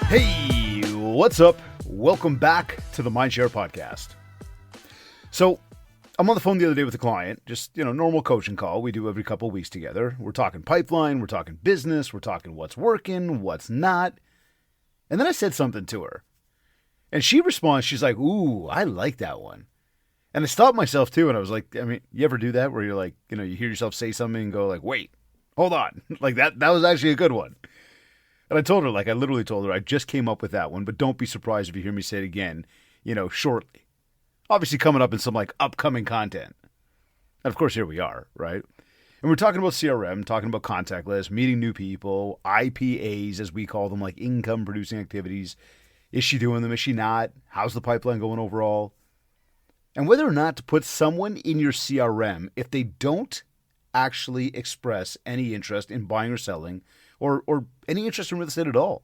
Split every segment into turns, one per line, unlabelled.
Hey, what's up? Welcome back to the MindShare Podcast. So, I'm on the phone the other day with a client, just, normal coaching call we do every couple of weeks together. We're talking pipeline, we're talking business, we're talking what's working, what's not. And then I said something to her. And she responds, she's like, ooh, I like that one. And I stopped myself too, and I was like, you ever do that where you're like, you hear yourself say something and go like, wait, hold on. Like that was actually a good one. And I told her, I literally told her, I just came up with that one, but don't be surprised if you hear me say it again, shortly. Obviously coming up in some, upcoming content. And, of course, here we are, right? And we're talking about CRM, talking about contact lists, meeting new people, IPAs, as we call them, income-producing activities. Is she doing them? Is she not? How's the pipeline going overall? And whether or not to put someone in your CRM if they don't actually express any interest in buying or selling, or any interest in real estate at all.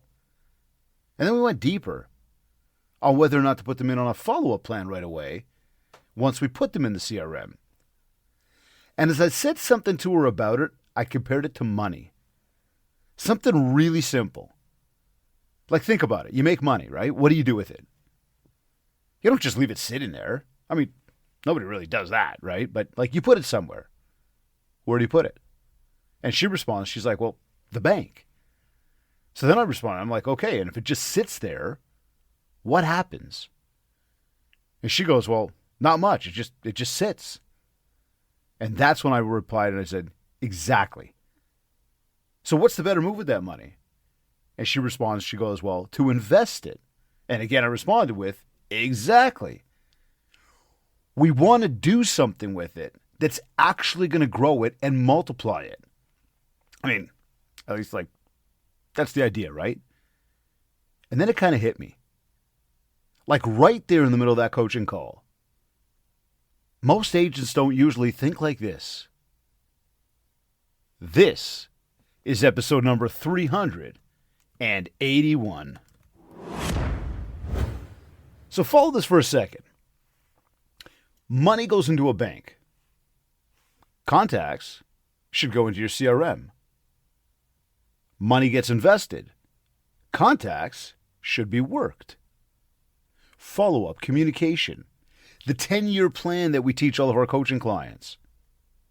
And then we went deeper on whether or not to put them in on a follow-up plan right away once we put them in the CRM. And as I said something to her about it, I compared it to money. Something really simple. Think about it. You make money, right? What do you do with it? You don't just leave it sitting there. Nobody really does that, right? But you put it somewhere. Where do you put it? And she responds, she's like, well, the bank. So then I respond, I'm like, okay, and if it just sits there, what happens? And she goes, well, not much. It just sits. And that's when I replied and I said, exactly. So what's the better move with that money? And she responds, she goes, well, to invest it. And again, I responded with, exactly. We want to do something with it that's actually going to grow it and multiply it. At least, that's the idea, right? And then it kind of hit me. Right there in the middle of that coaching call. Most agents don't usually think like this. This is episode number 381. So follow this for a second. Money goes into a bank. Contacts should go into your CRM. Money gets invested. Contacts should be worked. Follow-up, communication. The 10-year plan that we teach all of our coaching clients,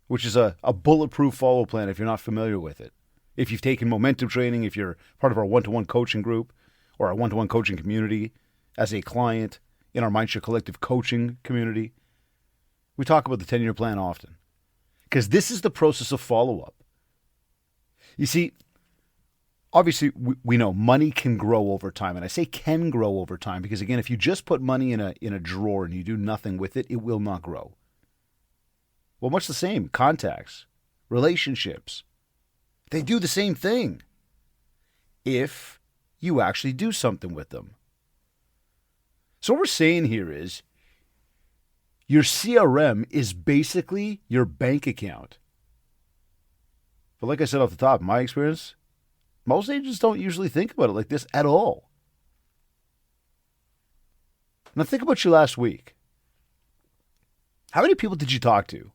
which is a bulletproof follow plan if you're not familiar with it. If you've taken momentum training, if you're part of our one-to-one coaching group or our one-to-one coaching community as a client in our MindShare Collective coaching community, we talk about the 10-year plan often. Because this is the process of follow-up. You see, obviously, we know money can grow over time. And I say can grow over time because, again, if you just put money in a drawer and you do nothing with it, it will not grow. Well, much the same. Contacts, relationships, they do the same thing if you actually do something with them. So what we're saying here is your CRM is basically your bank account. But like I said off the top, in my experience, most agents don't usually think about it like this at all. Now think about your last week. How many people did you talk to?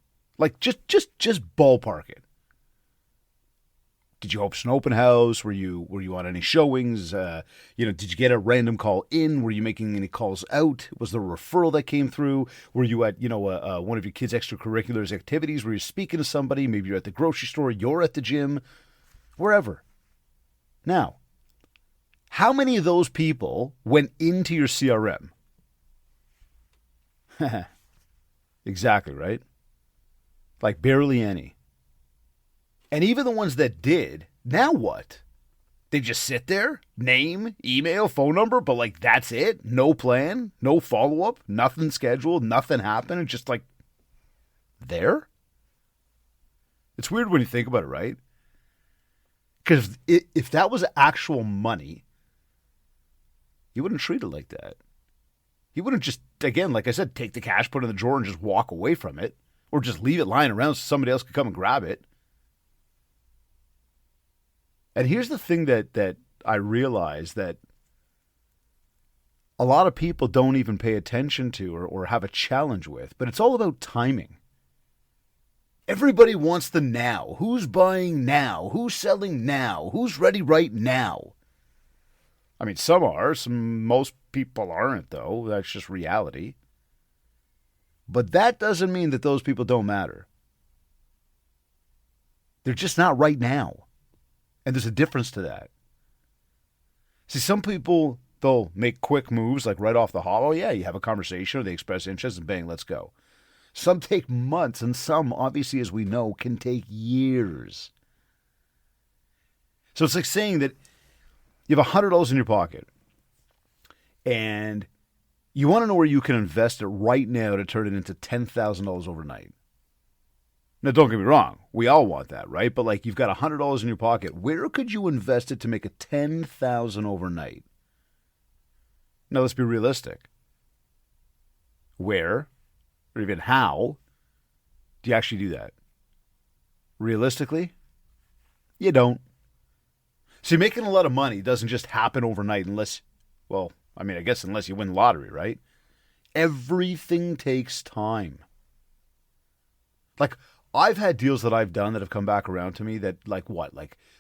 Just ballpark it. Did you host an open house? Were you on any showings? Did you get a random call in? Were you making any calls out? Was there a referral that came through? Were you at one of your kids' extracurriculars activities? Were you speaking to somebody? Maybe you're at the grocery store. You're at the gym. Wherever. Now, how many of those people went into your CRM? Exactly, right? Barely any. And even the ones that did, now what? They just sit there, name, email, phone number, but that's it? No plan, no follow-up, nothing scheduled, nothing happened, and just there? It's weird when you think about it, right? Because if that was actual money, you wouldn't treat it like that. You wouldn't just, again, like I said, take the cash, put it in the drawer, and just walk away from it. Or just leave it lying around so somebody else could come and grab it. And here's the thing that I realize that a lot of people don't even pay attention to or have a challenge with, but it's all about timing. Everybody wants the now. Who's buying now? Who's selling now? Who's ready right now? I mean, some are. Most people aren't, though. That's just reality. But that doesn't mean that those people don't matter. They're just not right now. And there's a difference to that. See, some people, they'll make quick moves, like right off the hop. Oh, yeah, you have a conversation, or they express interest, and bang, let's go. Some take months, and some, obviously, as we know, can take years. So it's like saying that you have $100 in your pocket, and you want to know where you can invest it right now to turn it into $10,000 overnight. Now, don't get me wrong. We all want that, right? But like, you've got $100 in your pocket. Where could you invest it to make it $10,000 overnight? Now, let's be realistic. Where, or even how, do you actually do that? Realistically, you don't. See, making a lot of money doesn't just happen overnight unless, well, I mean, I guess unless you win the lottery, right? Everything takes time. Like, I've had deals that I've done that have come back around to me that, like,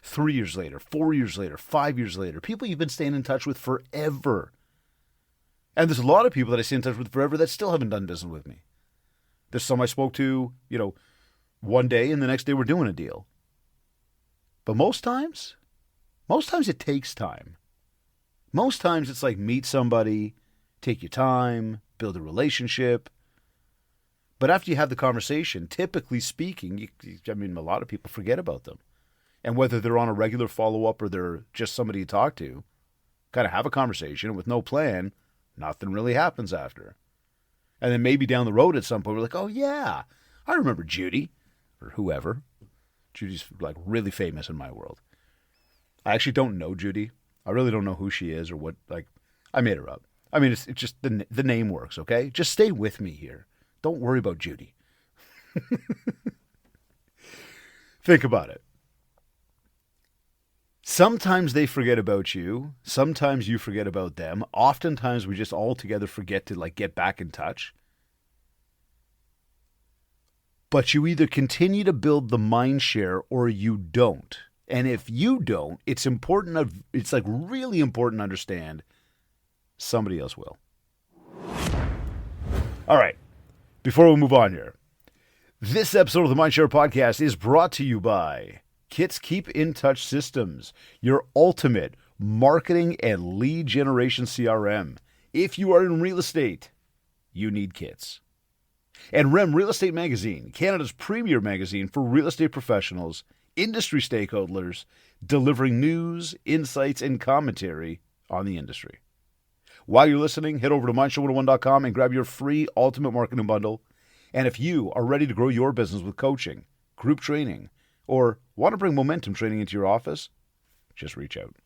3 years later, 4 years later, 5 years later, people you've been staying in touch with forever. And there's a lot of people that I stay in touch with forever that still haven't done business with me. There's some I spoke to, one day, and the next day we're doing a deal. But most times it takes time. Most times it's like meet somebody, take your time, build a relationship. But after you have the conversation, typically speaking, a lot of people forget about them. And whether they're on a regular follow-up or they're just somebody you talk to, kind of have a conversation, and with no plan, nothing really happens after. And then maybe down the road at some point, we're like, oh yeah, I remember Judy, or whoever. Judy's like really famous in my world. I actually don't know Judy. I really don't know who she is or what, I made her up. I mean, it's just the name works, okay? Just stay with me here. Don't worry about Judy. Think about it. Sometimes they forget about you. Sometimes you forget about them. Oftentimes we just altogether forget to get back in touch. But you either continue to build the MindShare or you don't. And if you don't, it's really important to understand somebody else will. All right. Before we move on here, this episode of the MindShare Podcast is brought to you by Kit's Keep in Touch Systems, your ultimate marketing and lead generation CRM. If you are in real estate, you need Kits. And REM Real Estate Magazine, Canada's premier magazine for real estate professionals, industry stakeholders, delivering news, insights, and commentary on the industry. While you're listening, head over to MindShare101.com and grab your free Ultimate Marketing Bundle. And if you are ready to grow your business with coaching, group training, or want to bring momentum training into your office, just reach out.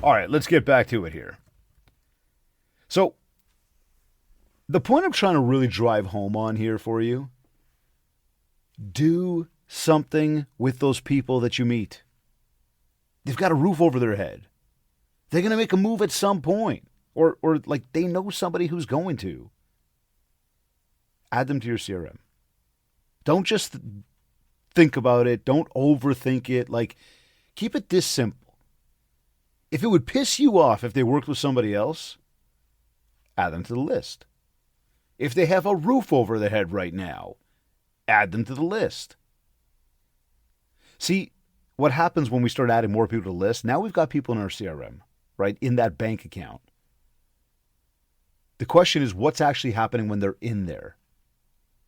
All right, let's get back to it here. So, the point I'm trying to really drive home on here for you, do something with those people that you meet. They've got a roof over their head. They're going to make a move at some point. Or they know somebody who's going to. Add them to your CRM. Don't just think about it. Don't overthink it. Keep it this simple. If it would piss you off if they worked with somebody else, add them to the list. If they have a roof over their head right now, add them to the list. See, what happens when we start adding more people to the list, now we've got people in our CRM, right, in that bank account. The question is, what's actually happening when they're in there?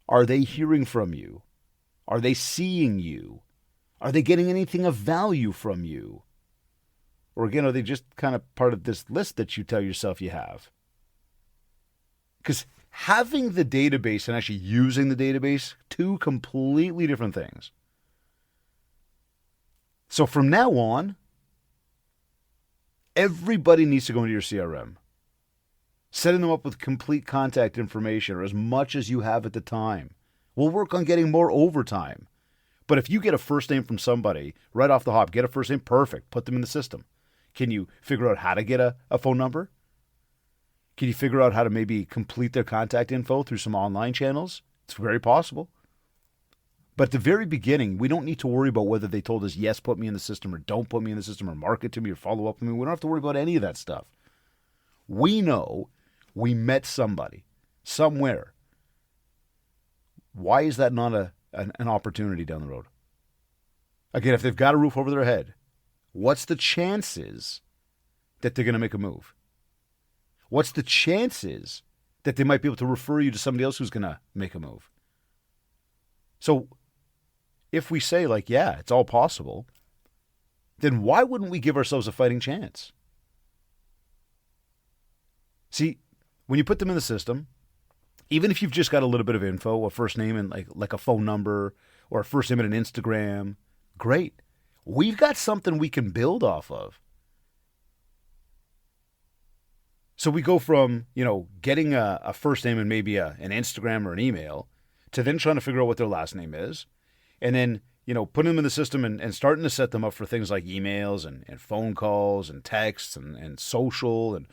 Are they hearing from you? Are they seeing you? Are they getting anything of value from you? Or again, are they just kind of part of this list that you tell yourself you have? Because having the database and actually using the database, two completely different things. So from now on, everybody needs to go into your CRM. Setting them up with complete contact information or as much as you have at the time. We'll work on getting more overtime. But if you get a first name from somebody right off the hop, get a first name, perfect, put them in the system. Can you figure out how to get a phone number? Can you figure out how to maybe complete their contact info through some online channels? It's very possible. But at the very beginning, we don't need to worry about whether they told us, yes, put me in the system, or don't put me in the system, or market to me, or follow up with me. We don't have to worry about any of that stuff. We know we met somebody somewhere. Why is that not an opportunity down the road? Again, if they've got a roof over their head, what's the chances that they're going to make a move? What's the chances that they might be able to refer you to somebody else who's going to make a move? So if we say, like, yeah, it's all possible, then why wouldn't we give ourselves a fighting chance? See, when you put them in the system, even if you've just got a little bit of info, a first name and like a phone number, or a first name and an Instagram, great. We've got something we can build off of. So we go from, getting a first name and maybe an Instagram or an email to then trying to figure out what their last name is. And then, putting them in the system and starting to set them up for things like emails and phone calls and texts and social and,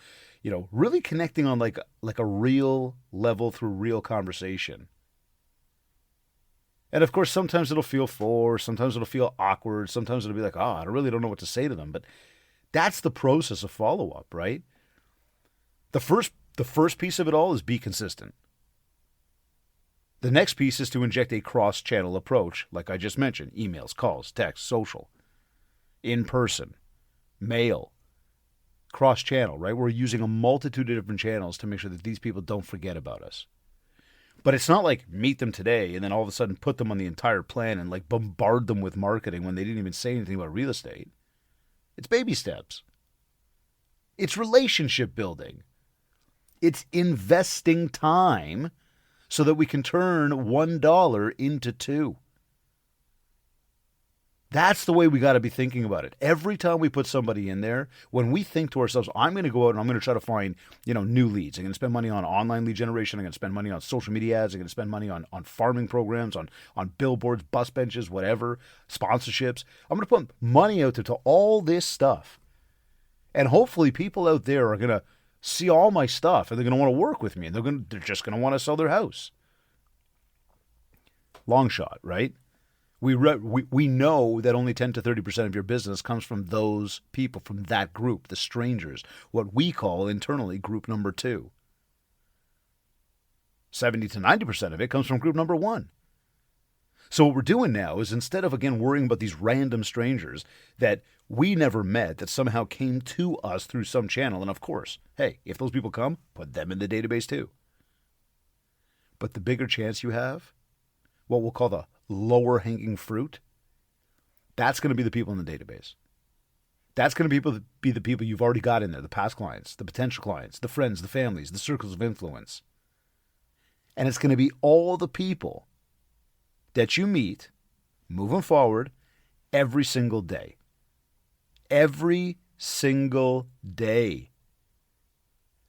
really connecting on like a real level through real conversation. And of course, sometimes it'll feel forced, sometimes it'll feel awkward, sometimes it'll be like, I really don't know what to say to them. But that's the process of follow-up, right? The first piece of it all is be consistent. The next piece is to inject a cross-channel approach, like I just mentioned: emails, calls, text, social, in person, mail, cross-channel, right? We're using a multitude of different channels to make sure that these people don't forget about us. But it's not like meet them today and then all of a sudden put them on the entire plan and like bombard them with marketing when they didn't even say anything about real estate. It's baby steps. It's relationship building. It's investing time so that we can turn $1 into $2. That's the way we got to be thinking about it. Every time we put somebody in there, when we think to ourselves, I'm going to go out and I'm going to try to find, new leads. I'm going to spend money on online lead generation. I'm going to spend money on social media ads. I'm going to spend money on farming programs, on billboards, bus benches, whatever, sponsorships. I'm going to put money out there to all this stuff. And hopefully people out there are going to see all my stuff and they're going to want to work with me and they're just going to want to sell their house. Long shot, right? We know that only 10 to 30% of your business comes from those people, from that group, the strangers, what we call internally group number 2. 70 to 90% of it comes from group number 1. So what we're doing now is, instead of, again, worrying about these random strangers that we never met, that somehow came to us through some channel, and of course, hey, if those people come, put them in the database too. But the bigger chance you have, what we'll call the lower hanging fruit, that's going to be the people in the database. That's going to be the people you've already got in there, the past clients, the potential clients, the friends, the families, the circles of influence. And it's going to be all the people that you meet moving forward every single day. Every single day.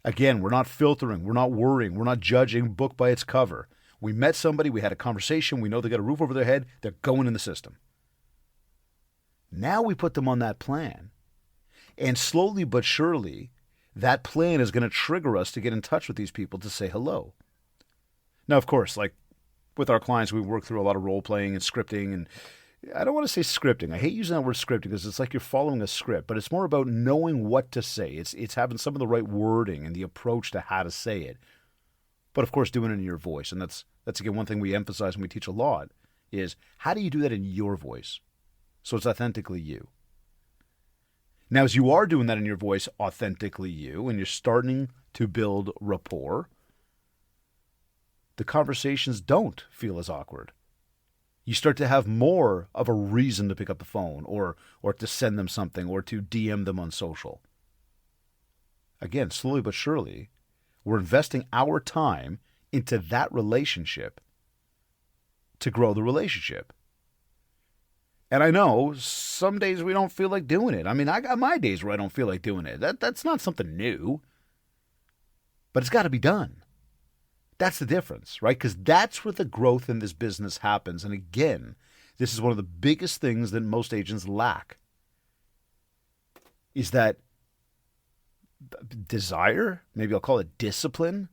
Again, we're not filtering, we're not worrying, we're not judging book by its cover. We met somebody, we had a conversation, we know they got a roof over their head, they're going in the system. Now we put them on that plan. And slowly but surely, that plan is going to trigger us to get in touch with these people to say hello. Now, of course, like with our clients, we work through a lot of role playing and scripting. And I don't want to say scripting. I hate using that word scripting because it's like you're following a script, but it's more about knowing what to say. It's having some of the right wording and the approach to how to say it. But of course, doing it in your voice. And that's again, one thing we emphasize and we teach a lot is, how do you do that in your voice? So it's authentically you. Now, as you are doing that in your voice, authentically you, and you're starting to build rapport, the conversations don't feel as awkward. You start to have more of a reason to pick up the phone or to send them something or to DM them on social. Again, slowly but surely, we're investing our time into that relationship to grow the relationship. And I know some days we don't feel like doing it. I mean, I got my days where I don't feel like doing it. That's not something new. But it's got to be done. That's the difference, right? Because that's where the growth in this business happens. And again, this is one of the biggest things that most agents lack, is that desire, maybe I'll call it discipline,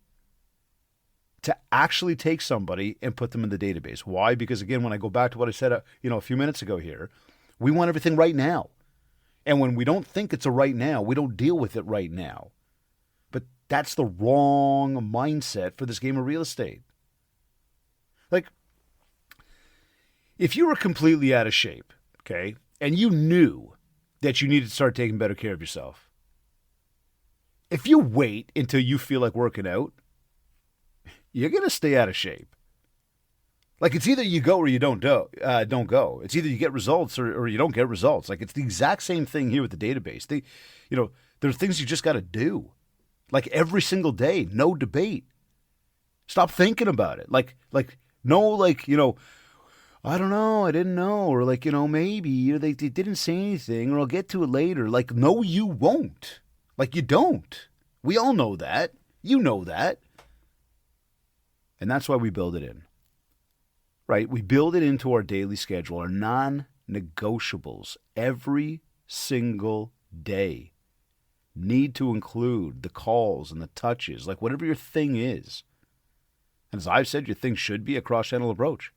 to actually take somebody and put them in the database. Why? Because again, when I go back to what I said, a few minutes ago here, we want everything right now. And when we don't think it's a right now, we don't deal with it right now. But that's the wrong mindset for this game of real estate. Like, if you were completely out of shape, okay, and you knew that you needed to start taking better care of yourself, if you wait until you feel like working out, you're going to stay out of shape. Like, it's either you go or you don't go. It's either you get results or you don't get results. Like, it's the exact same thing here with the database. There are things you just got to do. Like, every single day, no debate. Stop thinking about it. I don't know, I didn't know, or maybe they didn't say anything, or I'll get to it later. Like, no, you won't. Like, you don't. We all know that. You know that. And that's why we build it in. Right? We build it into our daily schedule, our non-negotiables, every single day. Need to include the calls and the touches, like whatever your thing is. And as I've said, your thing should be a cross-channel approach.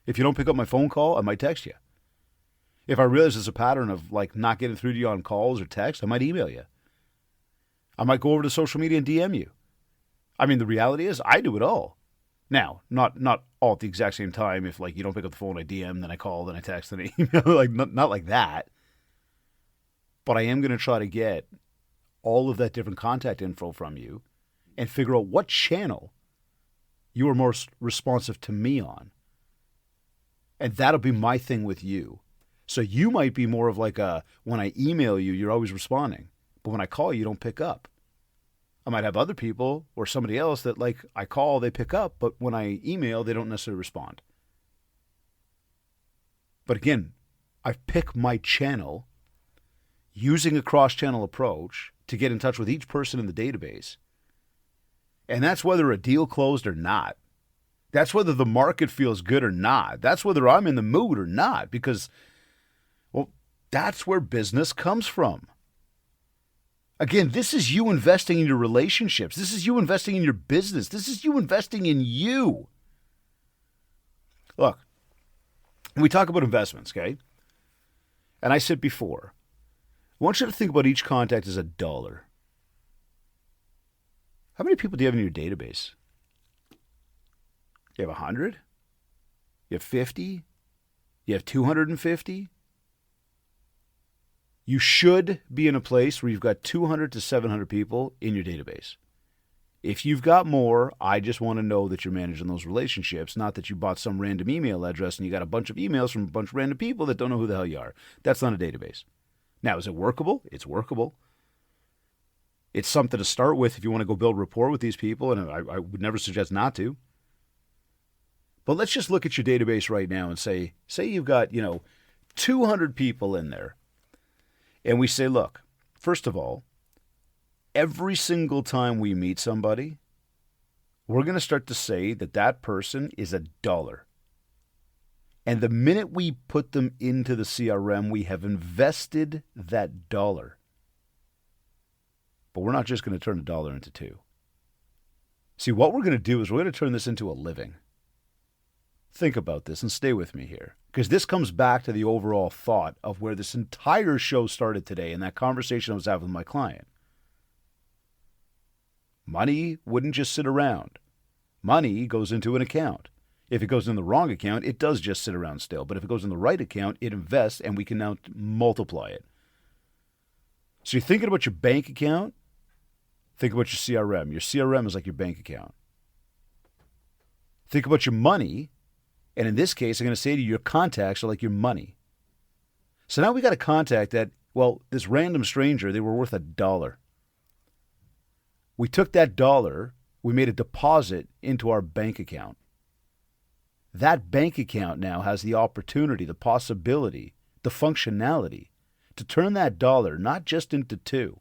If you don't pick up my phone call, I might text you. If I realize there's a pattern of not getting through to you on calls or text, I might email you. I might go over to social media and DM you. I mean, the reality is I do it all. Now, not all at the exact same time. If you don't pick up the phone, I DM, then I call, then I text, then I email. Not like that. But I am going to try to get all of that different contact info from you and figure out what channel you are most responsive to me on. And that'll be my thing with you. So you might be more of when I email you, you're always responding. But when I call you don't pick up. I might have other people or somebody else that I call, they pick up, but when I email, they don't necessarily respond. But again, I've picked my channel using a cross-channel approach to get in touch with each person in the database. And that's whether a deal closed or not. That's whether the market feels good or not. That's whether I'm in the mood or not, because, that's where business comes from. Again, this is you investing in your relationships. This is you investing in your business. This is you investing in you. Look, we talk about investments, okay? And I said before, I want you to think about each contact as $1. How many people do you have in your database? You have 100? You have 50? You have 250? You should be in a place where you've got 200 to 700 people in your database. If you've got more, I just want to know that you're managing those relationships, not that you bought some random email address and you got a bunch of emails from a bunch of random people that don't know who the hell you are. That's not a database. Now, is it workable? It's workable. It's something to start with if you want to go build rapport with these people, and I would never suggest not to. But let's just look at your database right now and say you've got, 200 people in there. And we say, look, first of all, every single time we meet somebody, we're going to start to say that person is $1. And the minute we put them into the CRM, we have invested that dollar. But we're not just going to turn $1 into $2. See, what we're going to do is we're going to turn this into a living. Think about this and stay with me here, because this comes back to the overall thought of where this entire show started today and that conversation I was having with my client. Money wouldn't just sit around. Money goes into an account. If it goes in the wrong account, it does just sit around still. But if it goes in the right account, it invests, and we can now multiply it. So you're thinking about your bank account, think about your CRM. Your CRM is like your bank account. Think about your money. And in this case, I'm going to say to you, your contacts are like your money. So now we got a contact that, this random stranger, they were worth $1. We took that $1, we made a deposit into our bank account. That bank account now has the opportunity, the possibility, the functionality to turn that $1 not just into $2.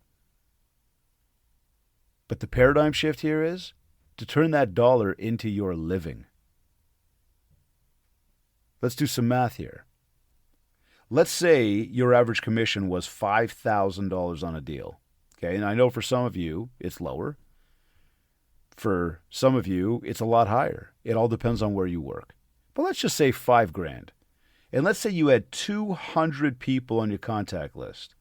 But the paradigm shift here is to turn that $1 into your living. Let's do some math here. Let's say your average commission was $5,000 on a deal. Okay, and I know for some of you it's lower. For some of you, it's a lot higher. It all depends on where you work. But let's just say $5,000. And let's say you had 200 people on your contact list.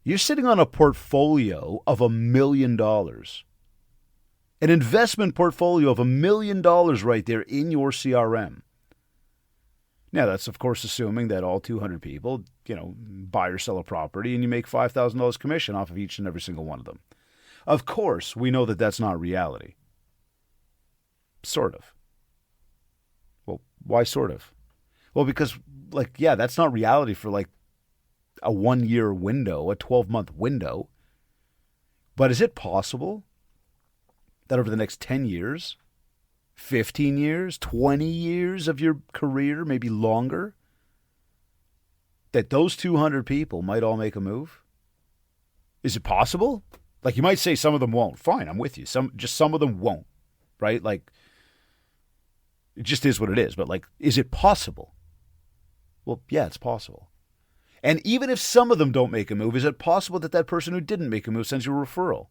You're sitting on a portfolio of $1 million. An investment portfolio of $1 million right there in your CRM. Now, that's, of course, assuming that all 200 people, buy or sell a property and you make $5,000 commission off of each and every single one of them. Of course, we know that that's not reality. Sort of. Well, why sort of? Well, because, that's not reality for, a 1-year window, a 12-month window. But is it possible that over the next 10 years, 15 years, 20 years of your career, maybe longer, that those 200 people might all make a move? Is it possible? You might say some of them won't. Fine, I'm with you. Some of them won't, right? It just is what it is. But, is it possible? Well, yeah, it's possible. And even if some of them don't make a move, is it possible that that person who didn't make a move sends you a referral?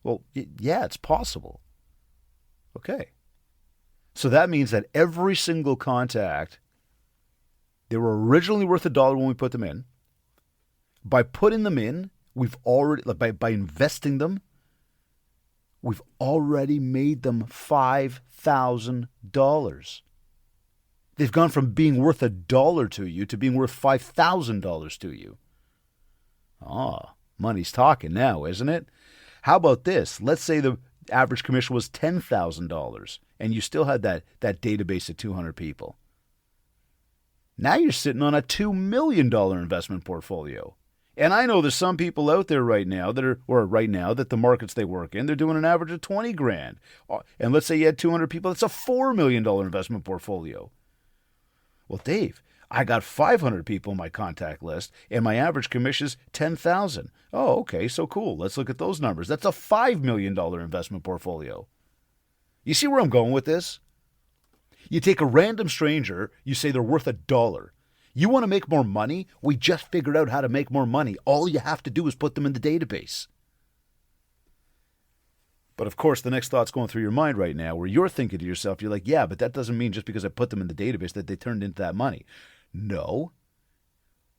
Well, yeah, it's possible. Okay. So that means that every single contact, they were originally worth $1 when we put them in. By putting them in, we've already, by investing them, we've already made them $5,000. They've gone from being worth $1 to you to being worth $5,000 to you. Money's talking now, isn't it? How about this? Let's say the average commission was $10,000 and you still had that database of 200 people. Now you're sitting on a $2 million investment portfolio. And I know there's some people out there right now that the markets they work in, they're doing an average of $20,000. And let's say you had 200 people, that's a $4 million investment portfolio. Well, Dave, I got 500 people on my contact list, and my average commission is $10,000. Oh, okay, so cool. Let's look at those numbers. That's a $5 million investment portfolio. You see where I'm going with this? You take a random stranger, you say they're worth $1. You want to make more money? We just figured out how to make more money. All you have to do is put them in the database. But of course, the next thought's going through your mind right now where you're thinking to yourself, you're like, yeah, but that doesn't mean just because I put them in the database that they turned into that money. No.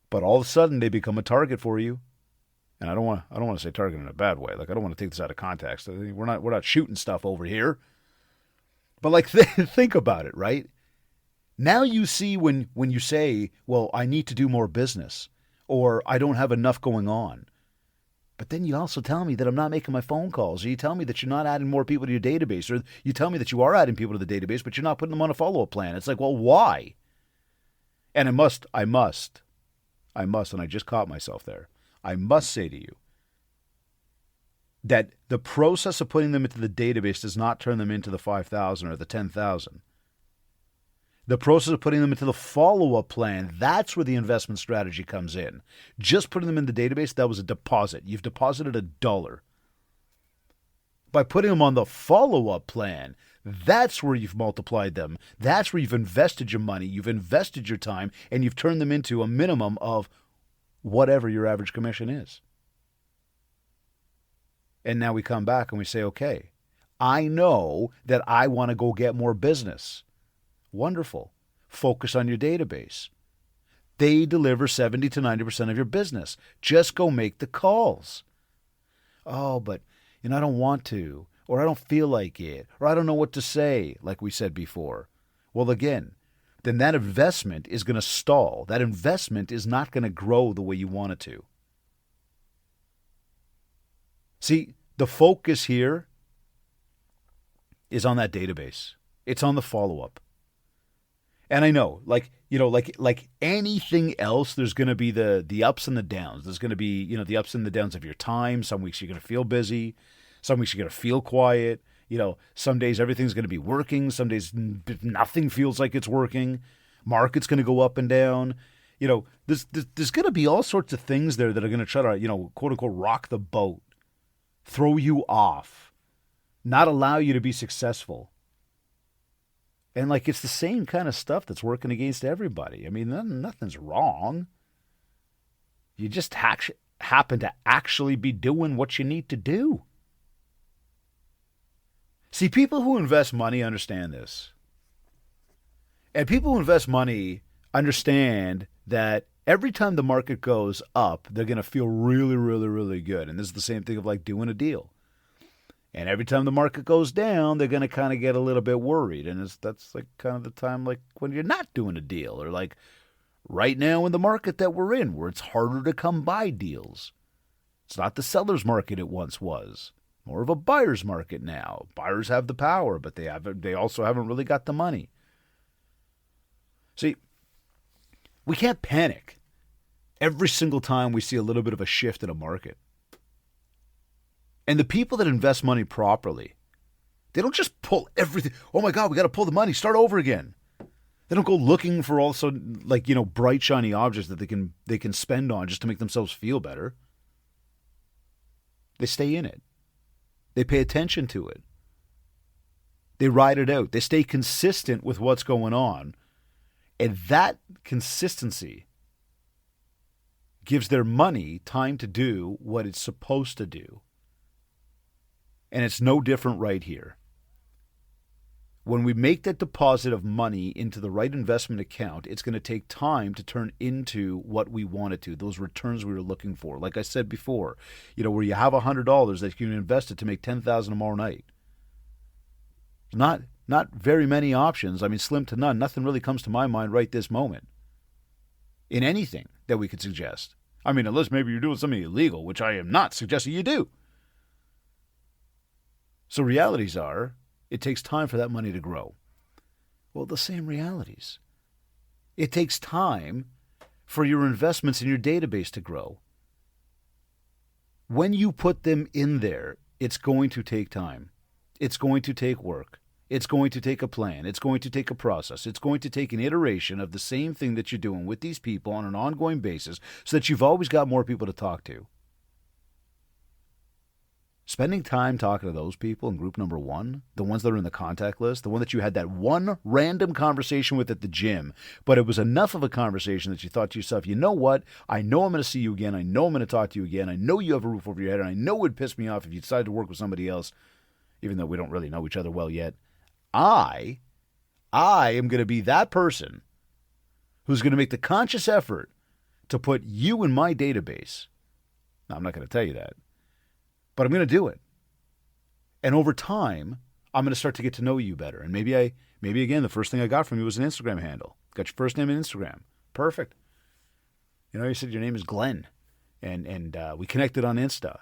But all of a sudden they become a target for you. And I don't want to say target in a bad way. I don't want to take this out of context. We're not shooting stuff over here. But think about it, right? Now you see when you say, well, I need to do more business or I don't have enough going on. But then you also tell me that I'm not making my phone calls, or you tell me that you're not adding more people to your database, or you tell me that you are adding people to the database, but you're not putting them on a follow-up plan. It's well, why? And I must, and I just caught myself there. I must say to you that the process of putting them into the database does not turn them into the 5,000 or the 10,000. The process of putting them into the follow-up plan, that's where the investment strategy comes in. Just putting them in the database, that was a deposit. You've deposited $1. By putting them on the follow-up plan, that's where you've multiplied them. That's where you've invested your money, you've invested your time, and you've turned them into a minimum of whatever your average commission is. And now we come back and we say, okay, I know that I want to go get more business. Wonderful. Focus on your database. They deliver 70 to 90% of your business. Just go make the calls. Oh, but I don't want to, or I don't feel like it, or I don't know what to say, like we said before. Well, again, then that investment is going to stall. That investment is not going to grow the way you want it to. See, the focus here is on that database. It's on the follow-up. And I know, like anything else, there's going to be the ups and the downs. There's going to be, the ups and the downs of your time. Some weeks you're going to feel busy. Some weeks you're going to feel quiet. Some days everything's going to be working. Some days nothing feels like it's working. Market's going to go up and down. There's going to be all sorts of things there that are going to try to, quote unquote, rock the boat, throw you off, not allow you to be successful. And it's the same kind of stuff that's working against everybody. I mean, nothing's wrong. You just happen to actually be doing what you need to do. See, people who invest money understand this. And people who invest money understand that every time the market goes up, they're going to feel really, really, really good. And this is the same thing of like doing a deal. And every time the market goes down, they're going to kind of get a little bit worried. And that's like kind of the time like when you're not doing a deal, or like right now in the market that we're in, where it's harder to come by deals. It's not the seller's market it once was. More of a buyer's market now. Buyers have the power, but they also haven't really got the money. See, we can't panic every single time we see a little bit of a shift in a market. And the people that invest money properly, they don't just pull everything. Oh my God, we got to pull the money, start over again. They don't go looking for also like, bright shiny objects that they can spend on just to make themselves feel better. They stay in it. They pay attention to it. They ride it out. They stay consistent with what's going on. And that consistency gives their money time to do what it's supposed to do. And it's no different right here. When we make that deposit of money into the right investment account, it's going to take time to turn into what we want it to, those returns we were looking for. Like I said before, where you have $100 that you can invest it to make $10,000 tomorrow night. Not very many options. I mean, slim to none. Nothing really comes to my mind right this moment in anything that we could suggest. I mean, unless maybe you're doing something illegal, which I am not suggesting you do. So realities are, it takes time for that money to grow. Well, the same realities. It takes time for your investments in your database to grow. When you put them in there, it's going to take time. It's going to take work. It's going to take a plan. It's going to take a process. It's going to take an iteration of the same thing that you're doing with these people on an ongoing basis so that you've always got more people to talk to. Spending time talking to those people in group number one, the ones that are in the contact list, the one that you had that one random conversation with at the gym, but it was enough of a conversation that you thought to yourself, you know what? I know I'm going to see you again. I know I'm going to talk to you again. I know you have a roof over your head, and I know it would piss me off if you decided to work with somebody else, even though we don't really know each other well yet. I am going to be that person who's going to make the conscious effort to put you in my database. Now, I'm not going to tell you that. But I'm going to do it. And over time, I'm going to start to get to know you better. And maybe again, the first thing I got from you was an Instagram handle. Got your first name on Instagram. Perfect. You said your name is Glenn. And we connected on Insta.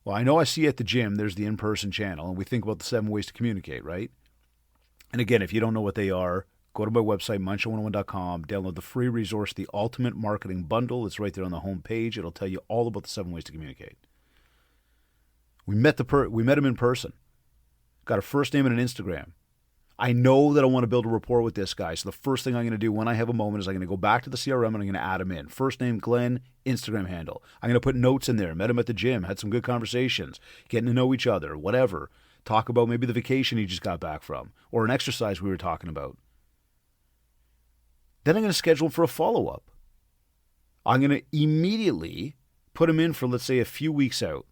Well, I know I see you at the gym. There's the in-person channel. And we think about the 7 ways to communicate, right? And again, if you don't know what they are, go to my website, mindshareone1.com. Download the free resource, The Ultimate Marketing Bundle. It's right there on the home page. It'll tell you all about the 7 ways to communicate. We met him in person. Got a first name and an Instagram. I know that I want to build a rapport with this guy. So the first thing I'm going to do when I have a moment is I'm going to go back to the CRM and I'm going to add him in. First name, Glenn, Instagram handle. I'm going to put notes in there. Met him at the gym. Had some good conversations. Getting to know each other. Whatever. Talk about maybe the vacation he just got back from. Or an exercise we were talking about. Then I'm going to schedule him for a follow-up. I'm going to immediately put him in for, let's say, a few weeks out.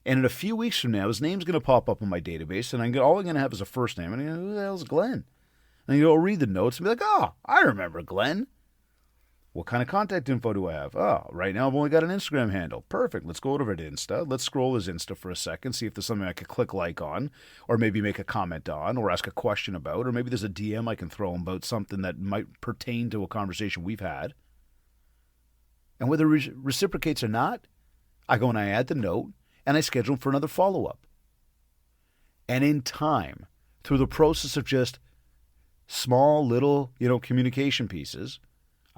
And in a few weeks from now, his name's going to pop up in my database, and all I'm going to have is a first name. And I'm going to go, who the hell's Glenn? And I'll read the notes and be like, oh, I remember Glenn. What kind of contact info do I have? Oh, right now I've only got an Instagram handle. Perfect. Let's go over to Insta. Let's scroll his Insta for a second, see if there's something I could click like on, or maybe make a comment on, or ask a question about, or maybe there's a DM I can throw him about something that might pertain to a conversation we've had. And whether it reciprocates or not, I go and I add the note, and I schedule him for another follow-up. And in time, through the process of just small little, communication pieces,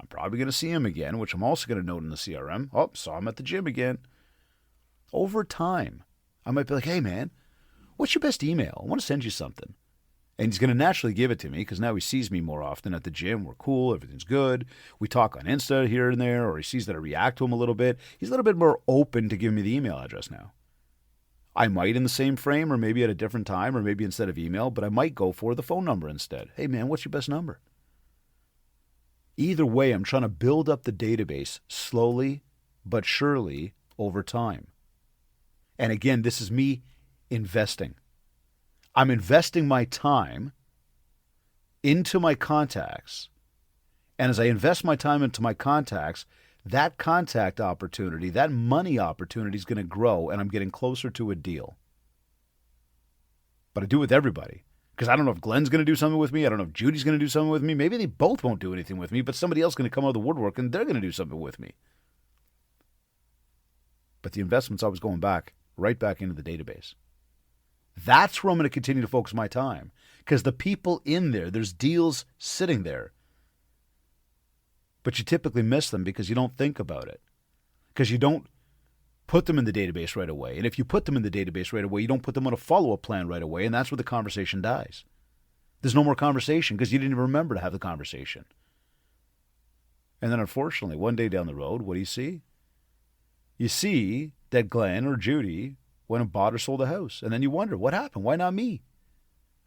I'm probably going to see him again, which I'm also going to note in the CRM. Oh, saw him at the gym again. Over time, I might be like, hey, man, what's your best email? I want to send you something. And he's going to naturally give it to me because now he sees me more often at the gym. We're cool. Everything's good. We talk on Insta here and there, or he sees that I react to him a little bit. He's a little bit more open to giving me the email address now. I might in the same frame or maybe at a different time or maybe instead of email, but I might go for the phone number instead. Hey, man, what's your best number? Either way, I'm trying to build up the database slowly but surely over time. And again, this is me investing. I'm investing my time into my contacts. And as I invest my time into my contacts, that contact opportunity, that money opportunity is going to grow, and I'm getting closer to a deal. But I do it with everybody. Because I don't know if Glenn's going to do something with me. I don't know if Judy's going to do something with me. Maybe they both won't do anything with me, but somebody else is going to come out of the woodwork and they're going to do something with me. But the investment's always going back, right back into the database. That's where I'm going to continue to focus my time. Because the people in there, there's deals sitting there. But you typically miss them because you don't think about it. Because you don't put them in the database right away. And if you put them in the database right away, you don't put them on a follow-up plan right away, and that's where the conversation dies. There's no more conversation because you didn't even remember to have the conversation. And then unfortunately, one day down the road, what do you see? You see that Glenn or Judy went and bought or sold a house. And then you wonder, what happened? Why not me?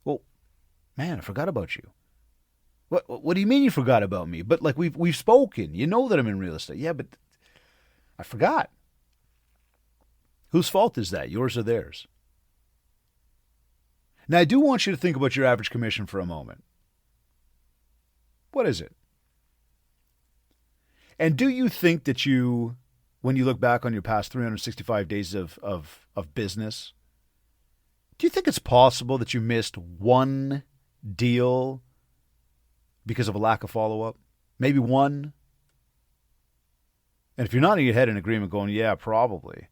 Well, man, I forgot about you. What do you mean you forgot about me? But like we've spoken. You know that I'm in real estate. Yeah, but I forgot. Whose fault is that? Yours or theirs? Now, I do want you to think about your average commission for a moment. What is it? And do you think that you, when you look back on your past 365 days of business, do you think it's possible that you missed one deal because of a lack of follow-up? Maybe one? And if you're nodding your head in agreement going, yeah, probably.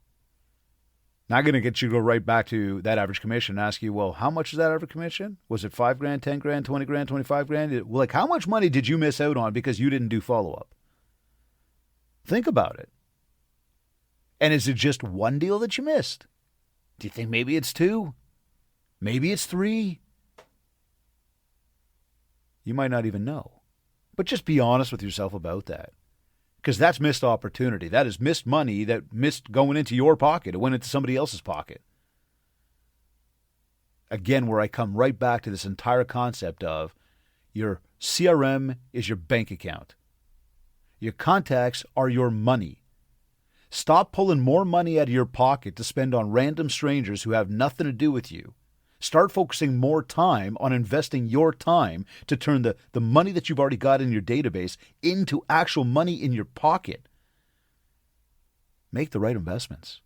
Not going to get you to go right back to that average commission and ask you, well, how much is that average commission? Was it 5 grand, 10 grand, 20 grand, 25 grand? Like, how much money did you miss out on because you didn't do follow-up? Think about it. And is it just one deal that you missed? Do you think maybe it's 2? Maybe it's 3? You might not even know. But just be honest with yourself about that. Because that's missed opportunity. That is missed money that missed going into your pocket. It went into somebody else's pocket. Again, where I come right back to this entire concept of your CRM is your bank account. Your contacts are your money. Stop pulling more money out of your pocket to spend on random strangers who have nothing to do with you. Start focusing more time on investing your time to turn the money that you've already got in your database into actual money in your pocket. Make the right investments.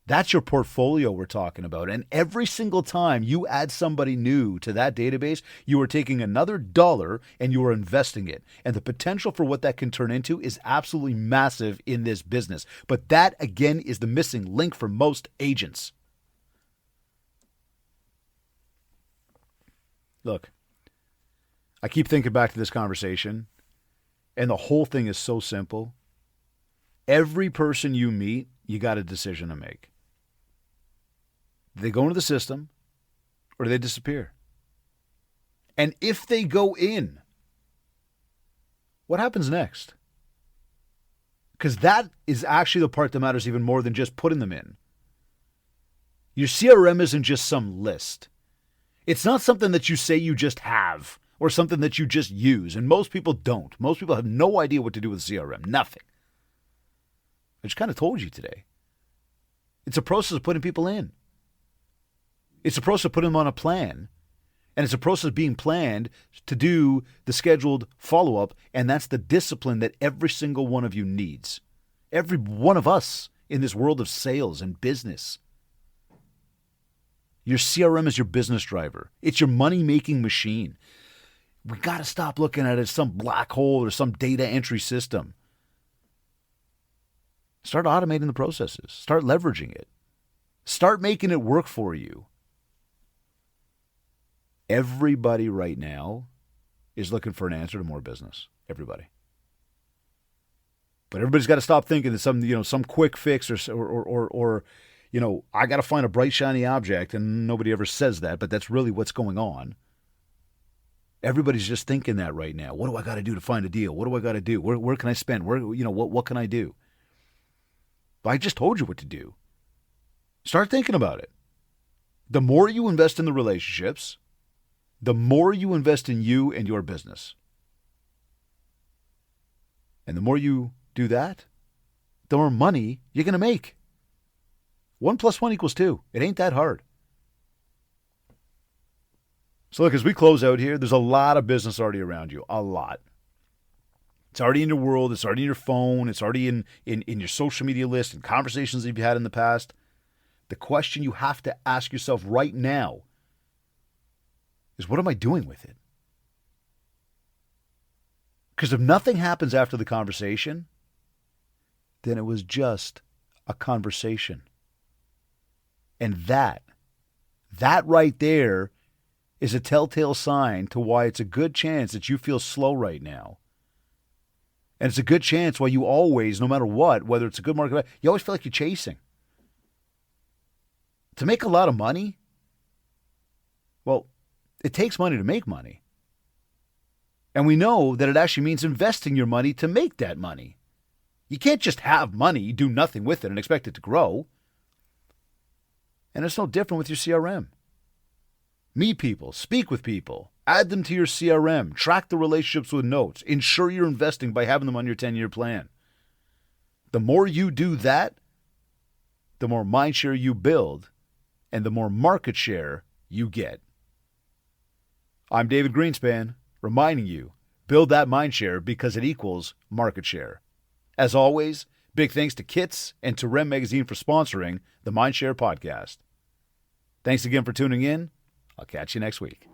That's your portfolio we're talking about. And every single time you add somebody new to that database, you are taking another dollar and you are investing it. And the potential for what that can turn into is absolutely massive in this business. But that, again, is the missing link for most agents. Look, I keep thinking back to this conversation, and the whole thing is so simple. Every person you meet, you got a decision to make. Do they go into the system, or do they disappear? And if they go in, what happens next? Because that is actually the part that matters even more than just putting them in. Your CRM isn't just some list. It's not something that you say you just have or something that you just use. And most people don't. Most people have no idea what to do with CRM. Nothing. I just kind of told you today. It's a process of putting people in. It's a process of putting them on a plan. And it's a process of being planned to do the scheduled follow-up. And that's the discipline that every single one of you needs. Every one of us in this world of sales and business. Your CRM is your business driver. It's your money-making machine. We got to stop looking at it as some black hole or some data entry system. Start automating the processes. Start leveraging it. Start making it work for you. Everybody right now is looking for an answer to more business. Everybody. But everybody's got to stop thinking that some quick fix or I got to find a bright, shiny object, and nobody ever says that, but that's really what's going on. Everybody's just thinking that right now. What do I got to do to find a deal? What do I got to do? Where can I spend? What can I do? But I just told you what to do. Start thinking about it. The more you invest in the relationships, the more you invest in you and your business. And the more you do that, the more money you're going to make. 1 + 1 = 2. It ain't that hard. So look, as we close out here, there's a lot of business already around you. A lot. It's already in your world. It's already in your phone. It's already in your social media list and conversations that you've had in the past. The question you have to ask yourself right now is, what am I doing with it? Because if nothing happens after the conversation, then it was just a conversation. And that right there is a telltale sign to why it's a good chance that you feel slow right now. And it's a good chance why you always, no matter what, whether it's a good market, you always feel like you're chasing. To make a lot of money, well, it takes money to make money. And we know that it actually means investing your money to make that money. You can't just have money, do nothing with it, and expect it to grow. And it's no different with your CRM. Meet people, speak with people, add them to your CRM, track the relationships with notes, ensure you're investing by having them on your 10-year plan. The more you do that, the more mindshare you build, and the more market share you get. I'm David Greenspan, reminding you, build that mindshare because it equals market share. As always, big thanks to Kits and to REM Magazine for sponsoring the MindShare Podcast. Thanks again for tuning in. I'll catch you next week.